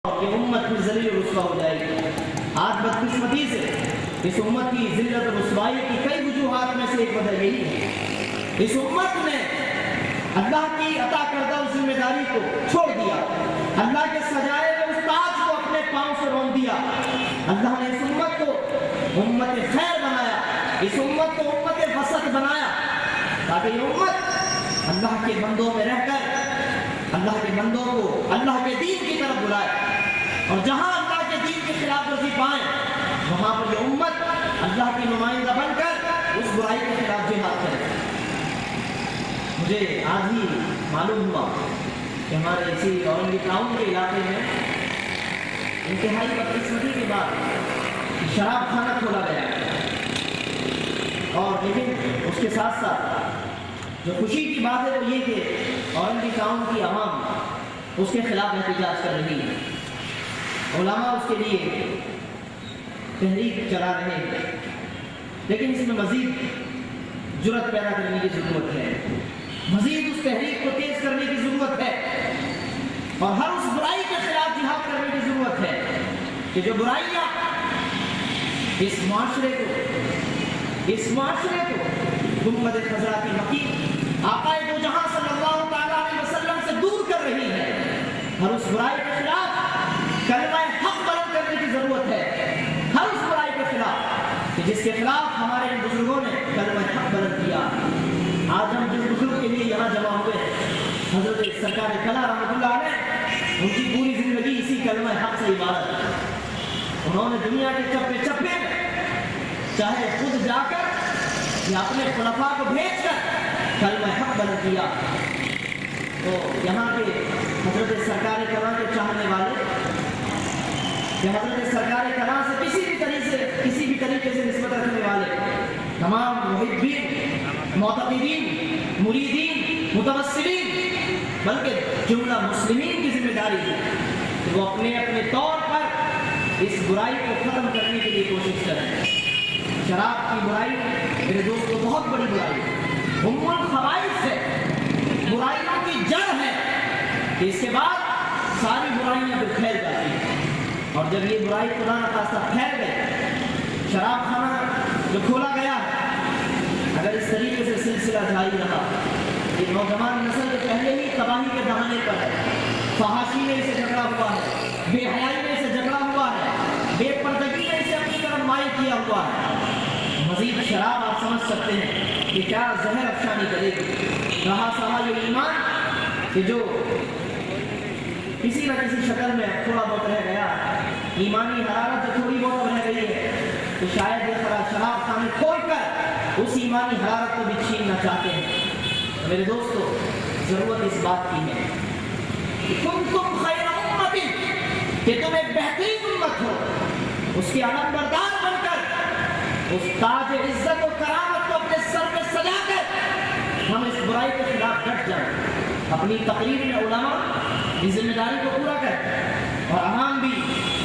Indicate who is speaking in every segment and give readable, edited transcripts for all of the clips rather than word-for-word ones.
Speaker 1: یہ امت پھر ذلیل و رسوا ہو جائے گی۔ آج بدقسمتی سے اس امت کی ذلت و رسوائی کی کئی وجوہات میں سے ایک وجہ یہی ہے، اس امت نے اللہ کی عطا کردہ اس ذمہ داری کو چھوڑ دیا، اللہ کے سجائے ہوئے اس تاج کو اپنے پاؤں سے رون دیا۔ اللہ نے اس امت کو امت خیر بنایا، اس امت کو امت وسط بنایا، تاکہ یہ امت اللہ کے بندوں میں رہ کر اللہ کے بندوں کو اللہ کے دین کی طرف بلائے، اور جہاں اللہ کے دین کی خلاف ورزی پائیں وہاں پر یہ امت اللہ کی نمائندہ بن کر اس برائی کے خلاف جہاد کرے۔ مجھے آج ہی معلوم ہوا کہ ہمارے اسی اورنگی ٹاؤن کے علاقے میں انتہائی بدقسمتی کے بعد شراب خانہ کھولا گیا ہے، اور لیکن اس کے ساتھ ساتھ جو خوشی کی بات ہے وہ یہ کہ اورنگی ٹاؤن کی عوام اس کے خلاف احتجاج کر رہی ہے، علماء اس کے لیے تحریک چلا رہے ہیں، لیکن اس میں مزید جرأت پیدا کرنے کی ضرورت ہے، مزید اس تحریک کو تیز کرنے کی ضرورت ہے، اور ہر اس برائی کے خلاف جہاد کرنے کی ضرورت ہے کہ جو برائیاں اس معاشرے کو گنبد خضرا کی مکین آقا دو جہاں صلی اللہ تعالیٰ علیہ وسلم سے دور کر رہی ہے، ہر اس برائی کے خلاف کلمہ حق بلند کرنے کی ضرورت ہے، ہر اس برائی کے خلاف کہ جس کے خلاف ہمارے بزرگوں نے کلمہ حق بلند کیا۔ آج ہم جس بزرگ کے لیے یہاں جمع ہوئے ہیں، حضرت سرکار کلا رحمۃ اللہ علیہ، ان کی پوری زندگی اسی کلمہ حق سے عبارت ہے۔ انہوں نے دنیا کے چپے چپے میں چاہے خود جا کر یا اپنے خلفاء کو بھیج کر کلمہ حق بلند کیا۔ تو یہاں کے حضرت سرکار کلا کے چاہنے والے یا حضرت سرکار کلا سے کسی بھی طریقے سے نسبت رکھنے والے تمام محبین، معتقدین، مریدین، متوسلین، بلکہ جملہ مسلمین کی ذمہ داری ہے کہ وہ اپنے اپنے طور پر اس برائی کو ختم کرنے کے لیے کوشش کریں۔ شراب کی برائی میرے دوستو بہت بڑی برائی ہے، ام الخبائث ہے، برائیوں کی جڑ ہے کہ اس کے بعد ساری برائیاں پھر پھیل جاتی ہیں، اور جب یہ برائی خدا نخواستہ پھیل گئی، شراب خانہ جو کھولا گیا اگر اس طریقے سے سلسلہ جاری رہا، یہ نوجوان نسل کے پہلے ہی تباہی کے دہانے پر ہے، فحاشی میں اسے جھگڑا ہوا ہے، بے حیائی میں اسے جھگڑا ہوا ہے، بے پردگی میں اسے اپنی طرف مائل کیا ہوا ہے۔ مزید شراب آپ سمجھ سکتے ہیں کہ کیا زہر افشانی کرے گی۔ رہا سہا یہ ایمان کہ جو کسی نہ کسی شکل میں تھوڑا بہت رہ گیا، ایمانی حرارت جو تھوڑی بہت رہ گئی ہے، تو شاید یہ شراب خانے کھول کر اس ایمانی حرارت کو بھی چھیننا چاہتے ہیں۔ میرے دوستو، ضرورت اس بات کی ہے کہ کنتم خیر امت، کہ تم ایک بہترین امت ہو، اس کے علم بردار بن کر اس تاج عزت و کرامت کو اپنے سر پہ سجا کر ہم اس برائی کے خلاف ڈٹ جائیں۔ اپنی تقریر میں علماء اس ذمہ داری کو پورا کر، اور عوام بھی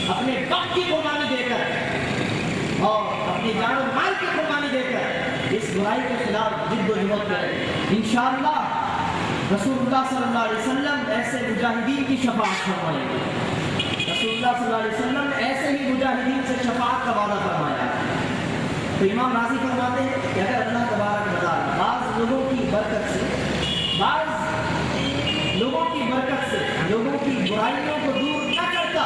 Speaker 1: اپنے وقت کی قربانی دے کر اور اپنی جان و مال کی قربانی دے کر اس برائی کے خلاف جد و جہد کریں۔ انشاءاللہ رسول اللہ صلی اللہ علیہ وسلم ایسے مجاہدین کی شفاعت فرمائیں گے۔ رسول اللہ صلی اللہ علیہ وسلم نے ایسے ہی مجاہدین سے شفاعت کا وعدہ فرمایا۔ تو امام راضی فرماتے ہیں کہ اگر اللہ تبارک و تعالیٰ بعض لوگوں کی برکت سے لوگوں کی برائیوں کو دور نہ کرتا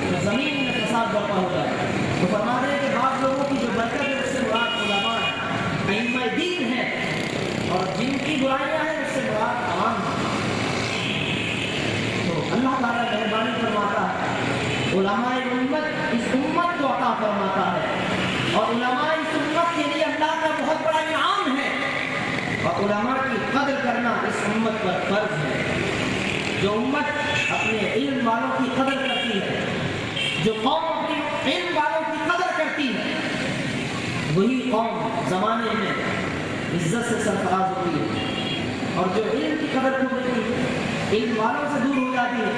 Speaker 1: تو زمین میں فساد برپا ہو جائے۔ تو فرماتے ہیں کہ بعض لوگوں کی جو برکت ہے اس سے مراد علماء ہیں، ائمہ دین ہیں، اور جن کی برائیاں ہیں اس سے مراد عوام ہیں۔ تو اللہ تعالیٰ مہربانی فرماتا ہے، علماء امت اس امت کو عطا فرماتا ہے، اور علماء اس امت کے لیے اللہ کا بہت بڑا انعام ہے، اور علماء کی قدر کرنا اس امت پر فرض ہے۔ جو امت اپنے علم والوں کی قدر کرتی ہے، جو قوم اپنی علم والوں کی قدر کرتی ہے، وہی قوم زمانے میں عزت سے سرفراز ہوتی ہے، اور جو علم کی قدر کھو دیتی ہے، علم والوں سے دور ہو جاتی ہے،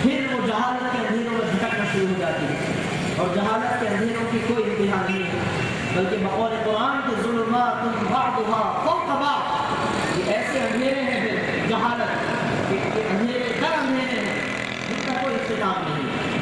Speaker 1: پھر وہ جہالت کے اندھیروں میں بھٹکنا شروع ہو جاتی ہے، اور جہالت کے اندھیروں کی کوئی انتہا نہیں ہے، بلکہ بقول قرآن کے ظلمات بعضها فوق بعض، یہ ایسے اندھیرے ہیں پھر جہالت، اندھیرے در اندھیرے ہیں جن کا کوئی اختتام نہیں ہے۔